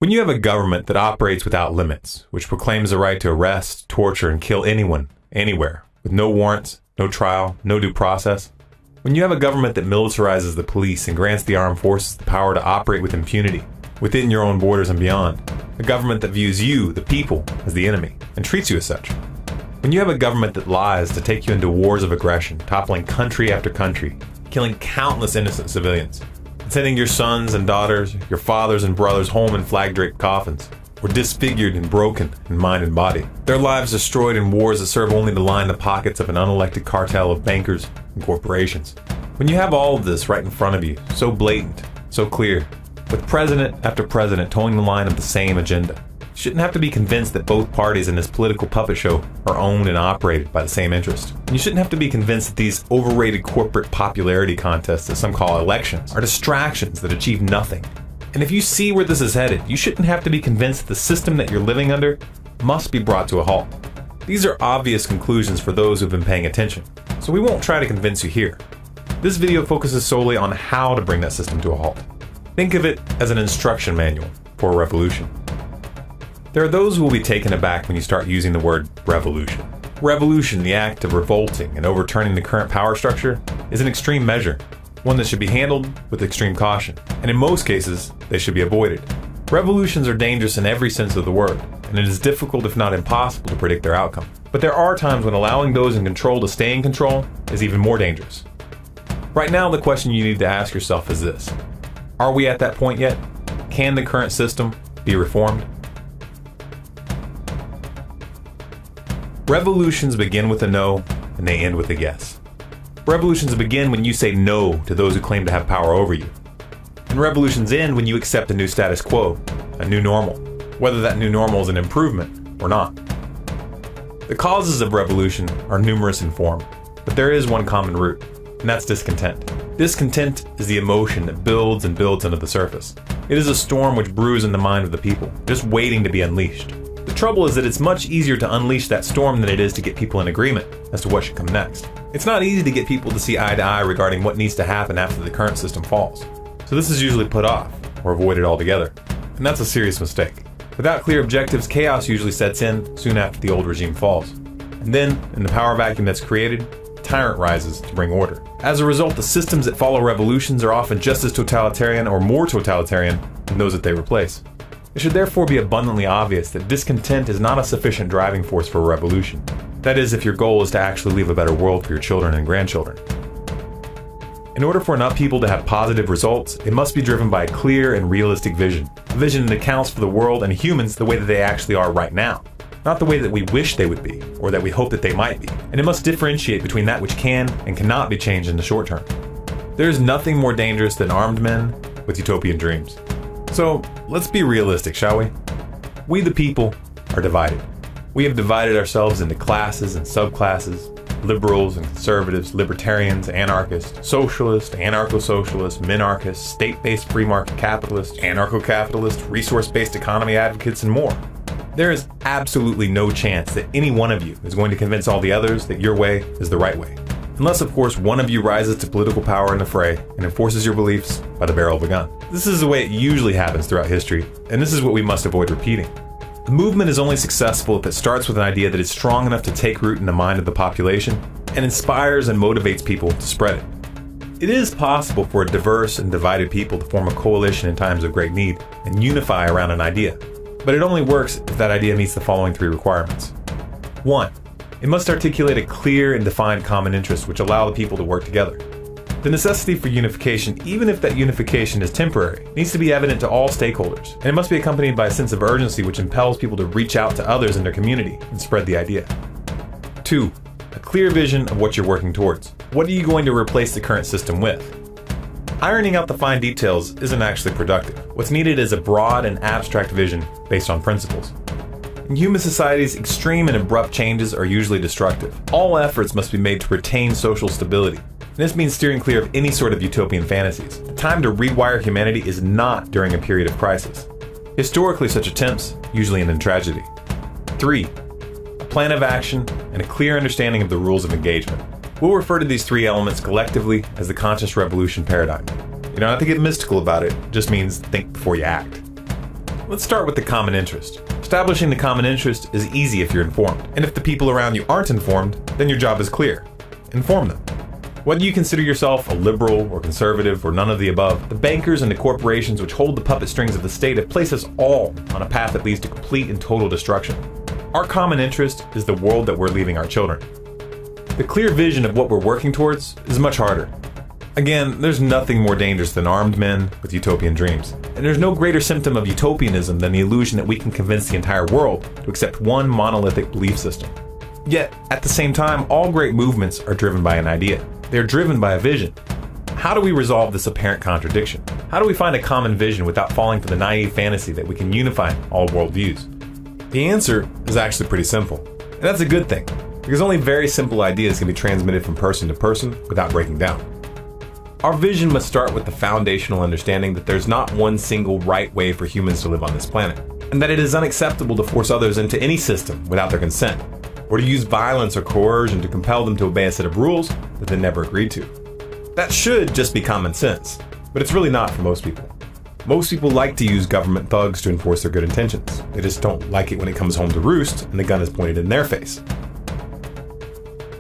When you have a government that operates without limits, which proclaims the right to arrest, torture, and kill anyone, anywhere, with no warrants, no trial, no due process, when you have a government that militarizes the police and grants the armed forces the power to operate with impunity, within your own borders and beyond, a government that views you, the people, as the enemy, and treats you as such, when you have a government that lies to take you into wars of aggression, toppling country after country, killing countless innocent civilians, sending your sons and daughters, your fathers and brothers home in flag-draped coffins, or disfigured and broken in mind and body. Their lives destroyed in wars that serve only to line the pockets of an unelected cartel of bankers and corporations. When you have all of this right in front of you, so blatant, so clear, with president after president towing the line of the same agenda, you shouldn't have to be convinced that both parties in this political puppet show are owned and operated by the same interest. And you shouldn't have to be convinced that these overrated corporate popularity contests that some call elections are distractions that achieve nothing. And if you see where this is headed, you shouldn't have to be convinced that the system that you're living under must be brought to a halt. These are obvious conclusions for those who've been paying attention, so we won't try to convince you here. This video focuses solely on how to bring that system to a halt. Think of it as an instruction manual for a revolution. There are those who will be taken aback when you start using the word revolution. Revolution, the act of revolting and overturning the current power structure, is an extreme measure, one that should be handled with extreme caution, and in most cases, they should be avoided. Revolutions are dangerous in every sense of the word, and it is difficult if not impossible to predict their outcome. But there are times when allowing those in control to stay in control is even more dangerous. Right now, the question you need to ask yourself is this: are we at that point yet? Can the current system be reformed? Revolutions begin with a no, and they end with a yes. Revolutions begin when you say no to those who claim to have power over you. And revolutions end when you accept a new status quo, a new normal, whether that new normal is an improvement or not. The causes of revolution are numerous in form, but there is one common root, and that's discontent. Discontent is the emotion that builds and builds under the surface. It is a storm which brews in the mind of the people, just waiting to be unleashed. The trouble is that it's much easier to unleash that storm than it is to get people in agreement as to what should come next. It's not easy to get people to see eye to eye regarding what needs to happen after the current system falls. So this is usually put off or avoided altogether. And that's a serious mistake. Without clear objectives, chaos usually sets in soon after the old regime falls. And then, in the power vacuum that's created, a tyrant rises to bring order. As a result, the systems that follow revolutions are often just as totalitarian or more totalitarian than those that they replace. It should therefore be abundantly obvious that discontent is not a sufficient driving force for a revolution. That is, if your goal is to actually leave a better world for your children and grandchildren. In order for enough people to have positive results, it must be driven by a clear and realistic vision. A vision that accounts for the world and humans the way that they actually are right now, not the way that we wish they would be, or that we hope that they might be. And it must differentiate between that which can and cannot be changed in the short term. There is nothing more dangerous than armed men with utopian dreams. So, let's be realistic, shall we? We the people are divided. We have divided ourselves into classes and subclasses, liberals and conservatives, libertarians, anarchists, socialists, anarcho-socialists, minarchists, state-based free market capitalists, anarcho-capitalists, resource-based economy advocates, and more. There is absolutely no chance that any one of you is going to convince all the others that your way is the right way. Unless, of course, one of you rises to political power in the fray and enforces your beliefs by the barrel of a gun. This is the way it usually happens throughout history, and this is what we must avoid repeating. A movement is only successful if it starts with an idea that is strong enough to take root in the mind of the population and inspires and motivates people to spread it. It is possible for a diverse and divided people to form a coalition in times of great need and unify around an idea, but it only works if that idea meets the following three requirements. 1. It must articulate a clear and defined common interest which allow the people to work together. The necessity for unification, even if that unification is temporary, needs to be evident to all stakeholders, and it must be accompanied by a sense of urgency which impels people to reach out to others in their community and spread the idea. 2. A clear vision of what you're working towards. What are you going to replace the current system with? Ironing out the fine details isn't actually productive. What's needed is a broad and abstract vision based on principles. In human societies, extreme and abrupt changes are usually destructive. All efforts must be made to retain social stability. This means steering clear of any sort of utopian fantasies. The time to rewire humanity is not during a period of crisis. Historically, such attempts usually end in tragedy. 3. A plan of action and a clear understanding of the rules of engagement. We'll refer to these three elements collectively as the conscious revolution paradigm. You don't have to get mystical about it, it just means think before you act. Let's start with the common interest. Establishing the common interest is easy if you're informed, and if the people around you aren't informed, then your job is clear. Inform them. Whether you consider yourself a liberal or conservative or none of the above, the bankers and the corporations which hold the puppet strings of the state have placed us all on a path that leads to complete and total destruction. Our common interest is the world that we're leaving our children. The clear vision of what we're working towards is much harder. Again, there's nothing more dangerous than armed men with utopian dreams. And there's no greater symptom of utopianism than the illusion that we can convince the entire world to accept one monolithic belief system. Yet, at the same time, all great movements are driven by an idea. They're driven by a vision. How do we resolve this apparent contradiction? How do we find a common vision without falling for the naive fantasy that we can unify all worldviews? The answer is actually pretty simple. And that's a good thing, because only very simple ideas can be transmitted from person to person without breaking down. Our vision must start with the foundational understanding that there's not one single right way for humans to live on this planet, and that it is unacceptable to force others into any system without their consent, or to use violence or coercion to compel them to obey a set of rules that they never agreed to. That should just be common sense, but it's really not for most people. Most people like to use government thugs to enforce their good intentions. They just don't like it when it comes home to roost and the gun is pointed in their face.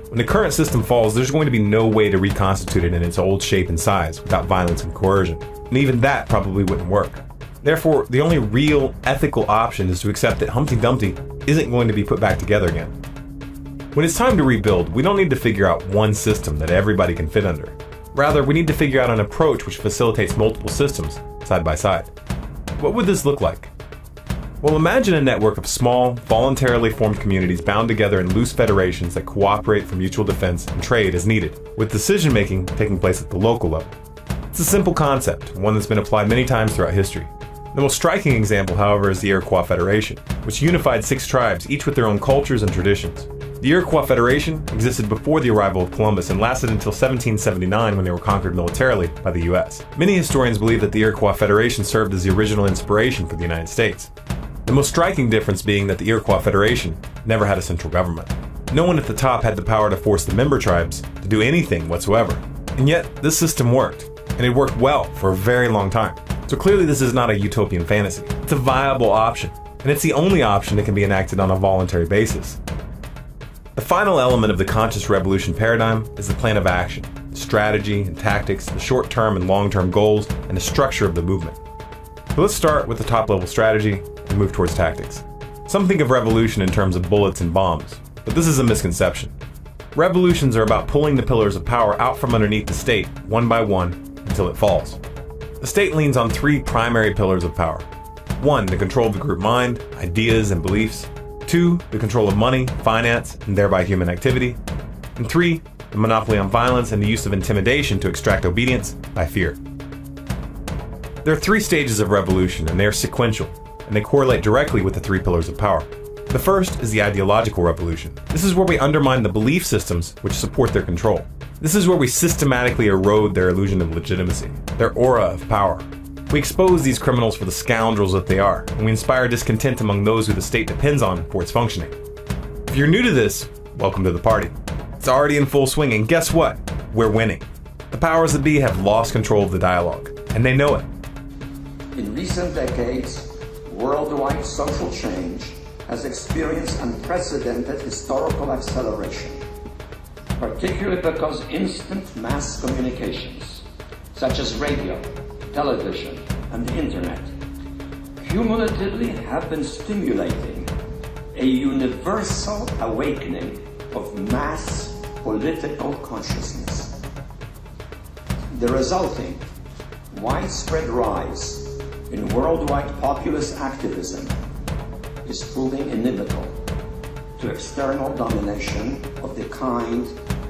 When the current system falls, there's going to be no way to reconstitute it in its old shape and size without violence and coercion, and even that probably wouldn't work. Therefore, the only real ethical option is to accept that Humpty Dumpty isn't going to be put back together again. When it's time to rebuild, we don't need to figure out one system that everybody can fit under. Rather, we need to figure out an approach which facilitates multiple systems side by side. What would this look like? Well, imagine a network of small, voluntarily formed communities bound together in loose federations that cooperate for mutual defense and trade as needed, with decision-making taking place at the local level. It's a simple concept, one that's been applied many times throughout history. The most striking example, however, is the Iroquois Federation, which unified 6 tribes, each with their own cultures and traditions. The Iroquois Federation existed before the arrival of Columbus and lasted until 1779 when they were conquered militarily by the US. Many historians believe that the Iroquois Federation served as the original inspiration for the United States. The most striking difference being that the Iroquois Federation never had a central government. No one at the top had the power to force the member tribes to do anything whatsoever. And yet, this system worked, and it worked well for a very long time. So clearly this is not a utopian fantasy. It's a viable option, and it's the only option that can be enacted on a voluntary basis. The final element of the conscious revolution paradigm is the plan of action, strategy and tactics, the short-term and long-term goals, and the structure of the movement. So let's start with the top-level strategy and move towards tactics. Some think of revolution in terms of bullets and bombs, but this is a misconception. Revolutions are about pulling the pillars of power out from underneath the state, one by one, until it falls. The state leans on 3 primary pillars of power. 1, the control of the group mind, ideas, and beliefs. 2, the control of money, finance, and thereby human activity. And 3, the monopoly on violence and the use of intimidation to extract obedience by fear. There are 3 stages of revolution, and they are sequential, and they correlate directly with the 3 pillars of power. The first is the ideological revolution. This is where we undermine the belief systems which support their control. This is where we systematically erode their illusion of legitimacy, their aura of power. We expose these criminals for the scoundrels that they are, and we inspire discontent among those who the state depends on for its functioning. If you're new to this, welcome to the party. It's already in full swing, and guess what? We're winning. The powers that be have lost control of the dialogue, and they know it. In recent decades, worldwide social change has experienced unprecedented historical acceleration, particularly because instant mass communications, such as radio, television, and the internet, cumulatively have been stimulating a universal awakening of mass political consciousness. The resulting widespread rise in worldwide populist activism is proving inimical to external domination of the kind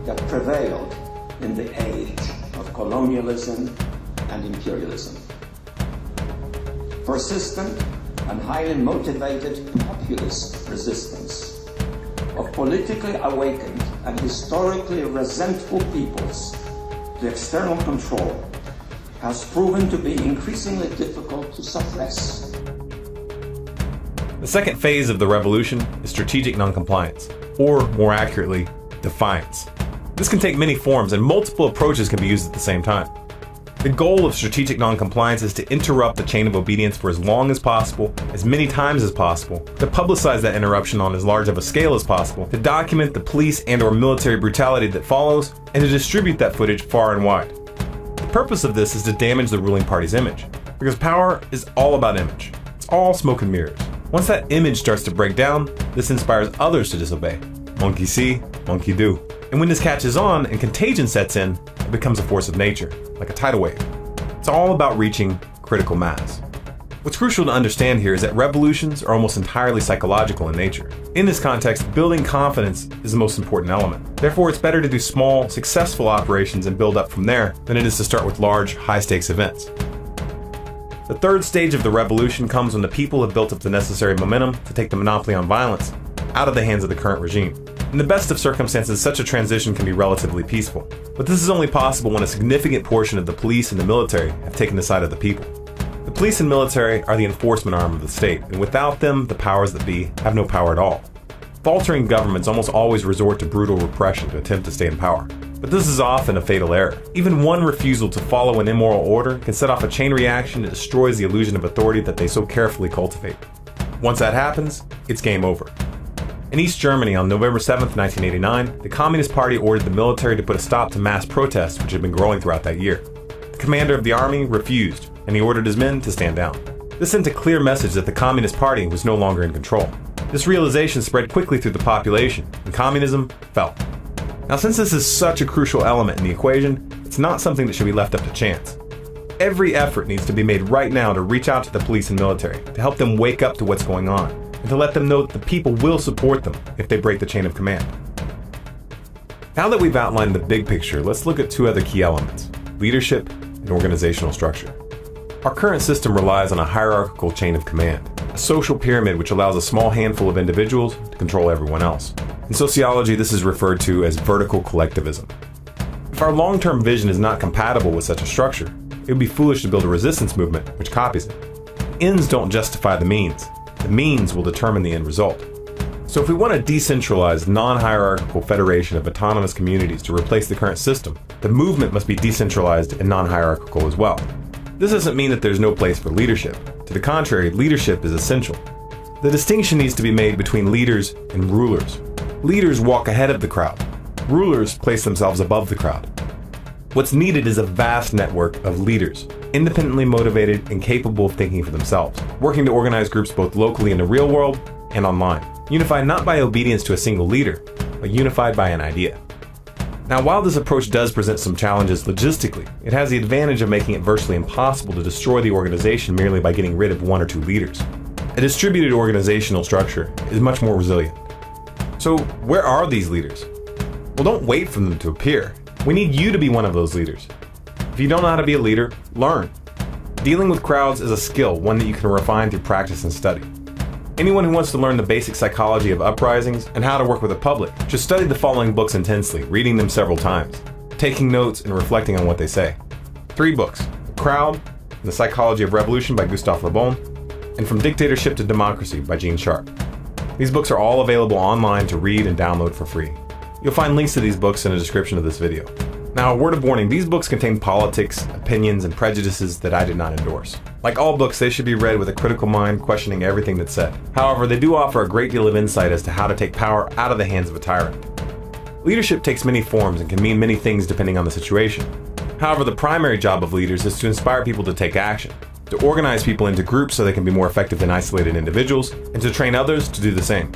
that prevailed in the age of colonialism and imperialism. Persistent and highly motivated populist resistance of politically awakened and historically resentful peoples to external control has proven to be increasingly difficult to suppress. The second phase of the revolution is strategic noncompliance, or more accurately, defiance. This can take many forms and multiple approaches can be used at the same time. The goal of strategic noncompliance is to interrupt the chain of obedience for as long as possible, as many times as possible, to publicize that interruption on as large of a scale as possible, to document the police and/or military brutality that follows, and to distribute that footage far and wide. The purpose of this is to damage the ruling party's image, because power is all about image. It's all smoke and mirrors. Once that image starts to break down, this inspires others to disobey. Monkey see, monkey do. And when this catches on and contagion sets in, it becomes a force of nature, like a tidal wave. It's all about reaching critical mass. What's crucial to understand here is that revolutions are almost entirely psychological in nature. In this context, building confidence is the most important element. Therefore, it's better to do small, successful operations and build up from there than it is to start with large, high-stakes events. The third stage of the revolution comes when the people have built up the necessary momentum to take the monopoly on violence out of the hands of the current regime. In the best of circumstances, such a transition can be relatively peaceful. But this is only possible when a significant portion of the police and the military have taken the side of the people. The police and military are the enforcement arm of the state, and without them, the powers that be have no power at all. Faltering governments almost always resort to brutal repression to attempt to stay in power. But this is often a fatal error. Even one refusal to follow an immoral order can set off a chain reaction that destroys the illusion of authority that they so carefully cultivate. Once that happens, it's game over. In East Germany on November 7, 1989, the Communist Party ordered the military to put a stop to mass protests which had been growing throughout that year. The commander of the army refused, and he ordered his men to stand down. This sent a clear message that the Communist Party was no longer in control. This realization spread quickly through the population, and communism fell. Now, since this is such a crucial element in the equation, it's not something that should be left up to chance. Every effort needs to be made right now to reach out to the police and military, to help them wake up to what's going on, and to let them know that the people will support them if they break the chain of command. Now that we've outlined the big picture, let's look at two other key elements: leadership and organizational structure. Our current system relies on a hierarchical chain of command, a social pyramid which allows a small handful of individuals to control everyone else. In sociology, this is referred to as vertical collectivism. If our long-term vision is not compatible with such a structure, it would be foolish to build a resistance movement which copies it. The ends don't justify the means. The means will determine the end result. So if we want a decentralized, non-hierarchical federation of autonomous communities to replace the current system, the movement must be decentralized and non-hierarchical as well. This doesn't mean that there's no place for leadership. To the contrary, leadership is essential. The distinction needs to be made between leaders and rulers. Leaders walk ahead of the crowd. Rulers place themselves above the crowd. What's needed is a vast network of leaders, independently motivated and capable of thinking for themselves, working to organize groups both locally in the real world and online, unified not by obedience to a single leader, but unified by an idea. Now, while this approach does present some challenges logistically, it has the advantage of making it virtually impossible to destroy the organization merely by getting rid of one or two leaders. A distributed organizational structure is much more resilient. So, where are these leaders? Well, don't wait for them to appear. We need you to be one of those leaders. If you don't know how to be a leader, learn. Dealing with crowds is a skill, one that you can refine through practice and study. Anyone who wants to learn the basic psychology of uprisings and how to work with the public should study the following books intensely, reading them several times, taking notes and reflecting on what they say. 3 books: The Crowd and the Psychology of Revolution by Gustave Le Bon, and From Dictatorship to Democracy by Gene Sharp. These books are all available online to read and download for free. You'll find links to these books in the description of this video. Now, a word of warning, these books contain politics, opinions, and prejudices that I did not endorse. Like all books, they should be read with a critical mind, questioning everything that's said. However, they do offer a great deal of insight as to how to take power out of the hands of a tyrant. Leadership takes many forms and can mean many things depending on the situation. However, the primary job of leaders is to inspire people to take action, to organize people into groups so they can be more effective than isolated individuals, and to train others to do the same.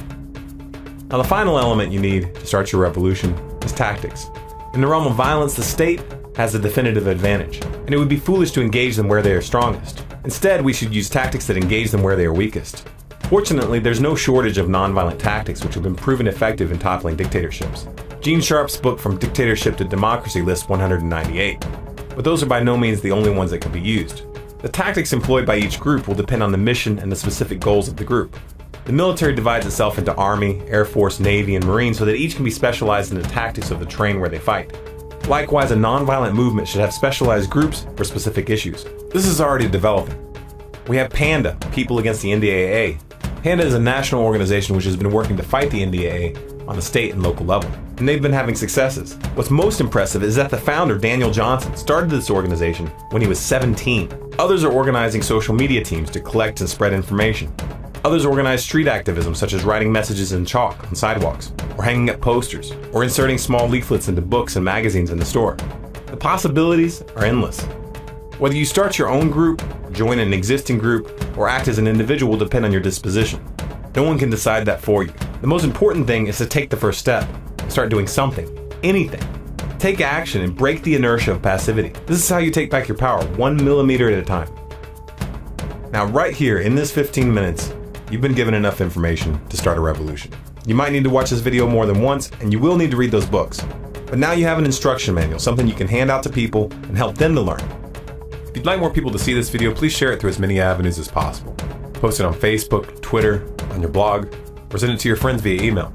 Now, the final element you need to start your revolution is tactics. In the realm of violence, the state has a definitive advantage, and it would be foolish to engage them where they are strongest. Instead, we should use tactics that engage them where they are weakest. Fortunately, there's no shortage of nonviolent tactics which have been proven effective in toppling dictatorships. Gene Sharp's book From Dictatorship to Democracy lists 198, but those are by no means the only ones that can be used. The tactics employed by each group will depend on the mission and the specific goals of the group. The military divides itself into Army, Air Force, Navy, and Marine so that each can be specialized in the tactics of the terrain where they fight. Likewise, a nonviolent movement should have specialized groups for specific issues. This is already developing. We have PANDA, People Against the NDAA. PANDA is a national organization which has been working to fight the NDAA on the state and local level. And they've been having successes. What's most impressive is that the founder, Daniel Johnson, started this organization when he was 17. Others are organizing social media teams to collect and spread information. Others organize street activism, such as writing messages in chalk on sidewalks, or hanging up posters, or inserting small leaflets into books and magazines in the store. The possibilities are endless. Whether you start your own group, join an existing group, or act as an individual will depend on your disposition. No one can decide that for you. The most important thing is to take the first step. Start doing something, anything. Take action and break the inertia of passivity. This is how you take back your power, 1 millimeter at a time. Now, right here in this 15 minutes, you've been given enough information to start a revolution. You might need to watch this video more than once, and you will need to read those books. But now you have an instruction manual, something you can hand out to people and help them to learn. If you'd like more people to see this video, please share it through as many avenues as possible. Post it on Facebook, Twitter, on your blog, or send it to your friends via email.